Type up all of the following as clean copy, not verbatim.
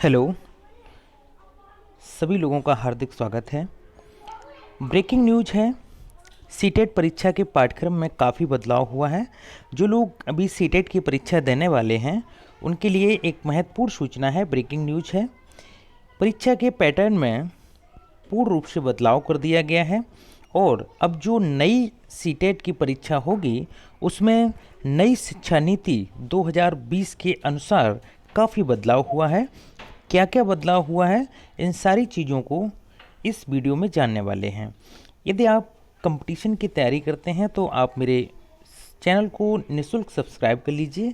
Hello, सभी लोगों का हार्दिक स्वागत है। ब्रेकिंग न्यूज है, सीटेट परीक्षा के पाठ्यक्रम में काफ़ी बदलाव हुआ है। जो लोग अभी सीटेट की परीक्षा देने वाले हैं उनके लिए एक महत्वपूर्ण सूचना है, ब्रेकिंग न्यूज है। परीक्षा के पैटर्न में पूर्ण रूप से बदलाव कर दिया गया है और अब जो नई सीटेट की परीक्षा होगी उसमें नई शिक्षा नीति 2020 के अनुसार काफ़ी बदलाव हुआ है। क्या क्या बदलाव हुआ है, इन सारी चीज़ों को इस वीडियो में जानने वाले हैं। यदि आप कंपटीशन की तैयारी करते हैं तो आप मेरे चैनल को निःशुल्क सब्सक्राइब कर लीजिए।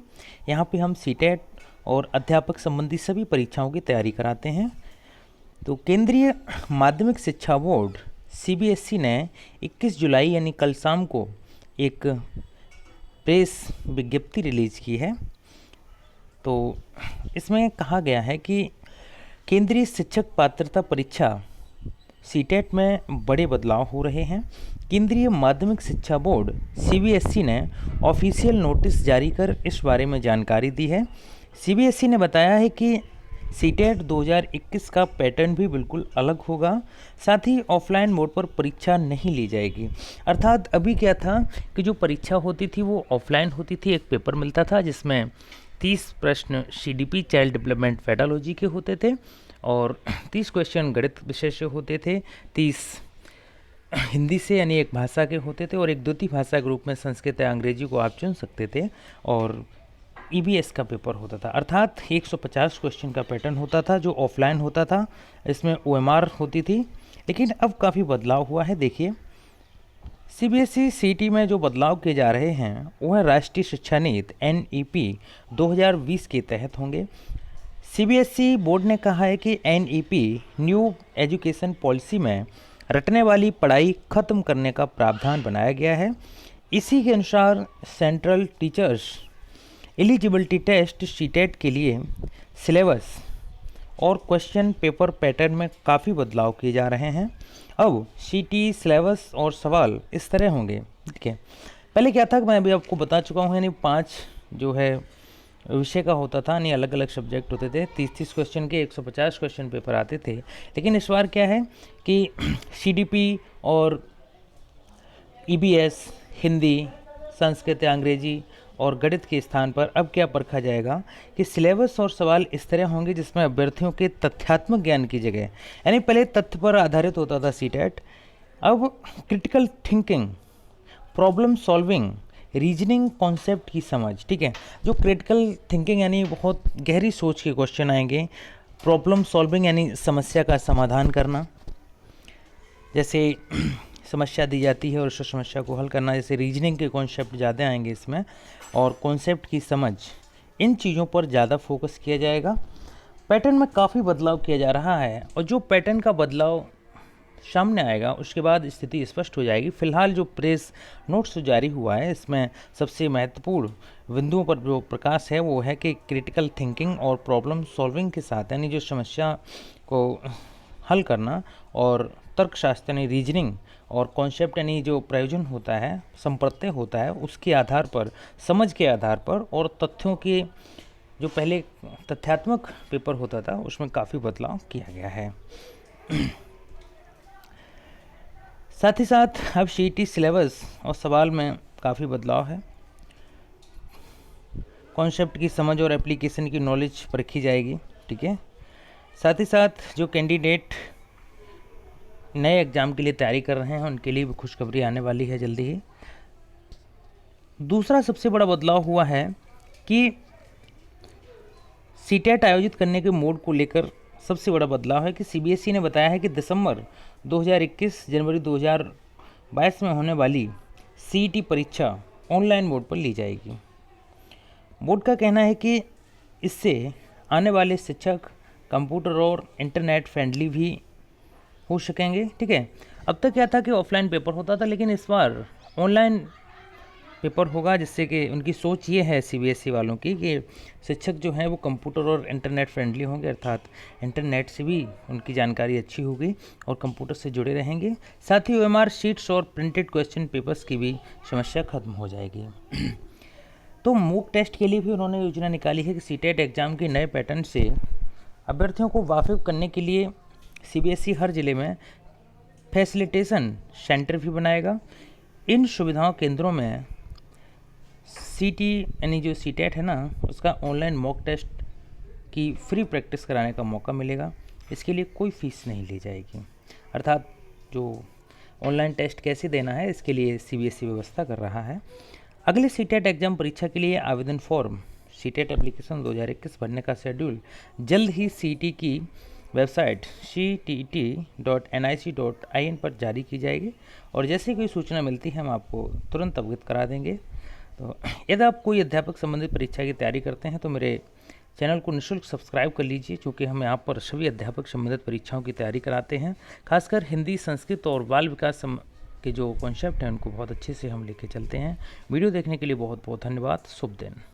यहाँ पे हम सीटेट और अध्यापक संबंधी सभी परीक्षाओं की तैयारी कराते हैं। तो केंद्रीय माध्यमिक शिक्षा बोर्ड सीबीएसई ने 21 जुलाई यानी कल शाम को एक प्रेस विज्ञप्ति रिलीज़ की है। तो इसमें कहा गया है कि केंद्रीय शिक्षक पात्रता परीक्षा सीटेट में बड़े बदलाव हो रहे हैं। केंद्रीय माध्यमिक शिक्षा बोर्ड सीबीएसई ने ऑफिशियल नोटिस जारी कर इस बारे में जानकारी दी है। सीबीएसई ने बताया है कि सीटेट 2021 का पैटर्न भी बिल्कुल अलग होगा, साथ ही ऑफलाइन मोड पर परीक्षा नहीं ली जाएगी। अर्थात अभी क्या था कि जो परीक्षा होती थी वो ऑफलाइन होती थी। एक पेपर मिलता था जिसमें 30 प्रश्न सीडीपी चाइल्ड डेवलपमेंट पेडालॉजी के होते थे और 30 क्वेश्चन गणित विषय से होते थे, 30 हिंदी से यानी एक भाषा के होते थे और एक द्वितीय भाषा के रूप में संस्कृत या अंग्रेजी को आप चुन सकते थे और ईबीएस का पेपर होता था। अर्थात 150 क्वेश्चन का पैटर्न होता था जो ऑफलाइन होता था। इसमें ओएमआर होती थी। लेकिन अब काफ़ी बदलाव हुआ है। देखिए, सीबीएसई सीटी में जो बदलाव किए जा रहे हैं वह राष्ट्रीय शिक्षा नीति एनईपी 2020 के तहत होंगे। सीबीएसई बोर्ड ने कहा है कि एनईपी न्यू एजुकेशन पॉलिसी में रटने वाली पढ़ाई खत्म करने का प्रावधान बनाया गया है। इसी के अनुसार central teachers eligibility test CTET के लिए सिलेबस और क्वेश्चन पेपर पैटर्न में काफ़ी बदलाव किए जा रहे हैं। अब सीटी सिलेबस और सवाल इस तरह होंगे। ठीक है, पहले क्या था कि मैं अभी आपको बता चुका हूँ, यानी 5 जो है विषय का होता था, यानी अलग अलग सब्जेक्ट होते थे। 30-30 क्वेश्चन के 150 क्वेश्चन पेपर आते थे। लेकिन इस बार क्या है कि सीडीपी और ईबीएस हिंदी, संस्कृत या अंग्रेजी और गणित के स्थान पर अब क्या परखा जाएगा कि सिलेबस और सवाल इस तरह होंगे जिसमें अभ्यर्थियों के तथ्यात्मक ज्ञान की जगह, यानी पहले तथ्य पर आधारित होता था सीटेट, अब critical thinking, problem solving, reasoning, concept की समझ। ठीक है, जो क्रिटिकल थिंकिंग यानी बहुत गहरी सोच के क्वेश्चन आएंगे, प्रॉब्लम सॉल्विंग यानी समस्या का समाधान करना, जैसे समस्या दी जाती है और उस समस्या को हल करना, जैसे रीजनिंग के कॉन्सेप्ट ज़्यादा आएंगे इसमें, और कॉन्सेप्ट की समझ, इन चीज़ों पर ज़्यादा फोकस किया जाएगा। पैटर्न में काफ़ी बदलाव किया जा रहा है और जो पैटर्न का बदलाव सामने आएगा उसके बाद स्थिति स्पष्ट हो जाएगी। फिलहाल जो प्रेस नोट्स जारी हुआ है इसमें सबसे महत्वपूर्ण बिंदुओं पर जो प्रकाश है वो है कि क्रिटिकल थिंकिंग और प्रॉब्लम सॉल्विंग के साथ, यानी जो समस्या को हल करना, और तर्कशास्त्र यानी रीजनिंग, और कॉन्सेप्ट यानी जो प्रयोजन होता है, संप्रत्यय होता है, उसके आधार पर, समझ के आधार पर, और तथ्यों के जो पहले तथ्यात्मक पेपर होता था उसमें काफ़ी बदलाव किया गया है। साथ ही साथ अब सीटी सिलेबस और सवाल में काफ़ी बदलाव है। कॉन्सेप्ट की समझ और एप्लीकेशन की नॉलेज परखी जाएगी। ठीक है, साथ ही साथ जो कैंडिडेट नए एग्ज़ाम के लिए तैयारी कर रहे हैं उनके लिए भी खुशखबरी आने वाली है जल्दी ही। दूसरा सबसे बड़ा बदलाव हुआ है कि सीटेट आयोजित करने के मोड को लेकर सबसे बड़ा बदलाव है कि सीबीएसई ने बताया है कि दिसंबर 2021 जनवरी 2022 में होने वाली सीईटी परीक्षा ऑनलाइन मोड पर ली जाएगी। बोर्ड का कहना है कि इससे आने वाले शिक्षक कंप्यूटर और इंटरनेट फ्रेंडली भी हो सकेंगे। ठीक है, अब तक क्या था कि ऑफलाइन पेपर होता था, लेकिन इस बार ऑनलाइन पेपर होगा, जिससे कि उनकी सोच ये है सीबीएसई वालों की कि शिक्षक जो हैं वो कंप्यूटर और इंटरनेट फ्रेंडली होंगे, अर्थात इंटरनेट से भी उनकी जानकारी अच्छी होगी और कंप्यूटर से जुड़े रहेंगे। साथ ही ओएमआर शीट्स और प्रिंटेड क्वेश्चन पेपर्स की भी समस्या खत्म हो जाएगी। तो मूक टेस्ट के लिए भी उन्होंने योजना निकाली है कि सीटेट एग्ज़ाम के नए पैटर्न से अभ्यर्थियों को वाकिफ करने के लिए सीबीएसई हर ज़िले में फैसिलिटेशन सेंटर भी बनाएगा। इन सुविधाओं केंद्रों में सीटी यानी जो सीटेट है ना, उसका ऑनलाइन मॉक टेस्ट की फ्री प्रैक्टिस कराने का मौका मिलेगा। इसके लिए कोई फ़ीस नहीं ली जाएगी। अर्थात जो ऑनलाइन टेस्ट कैसे देना है, इसके लिए सीबीएसई व्यवस्था कर रहा है। अगले सीटेट एग्ज़ाम परीक्षा के लिए आवेदन फॉर्म सीटेट एप्लीकेशन 2021 भरने का शेड्यूल जल्द ही सीटी की वेबसाइट ctt.nic.in पर जारी की जाएगी और जैसे कोई सूचना मिलती है हम आपको तुरंत अवगत करा देंगे। तो यदि आप कोई अध्यापक संबंधित परीक्षा की तैयारी करते हैं तो मेरे चैनल को निःशुल्क सब्सक्राइब कर लीजिए, क्योंकि हम यहाँ पर सभी अध्यापक संबंधित परीक्षाओं की तैयारी कराते हैं। खासकर हिंदी, संस्कृत और बाल विकास के जो कॉन्सेप्ट हैं उनको बहुत अच्छे से हम लेके चलते हैं। वीडियो देखने के लिए बहुत बहुत धन्यवाद। शुभ दिन।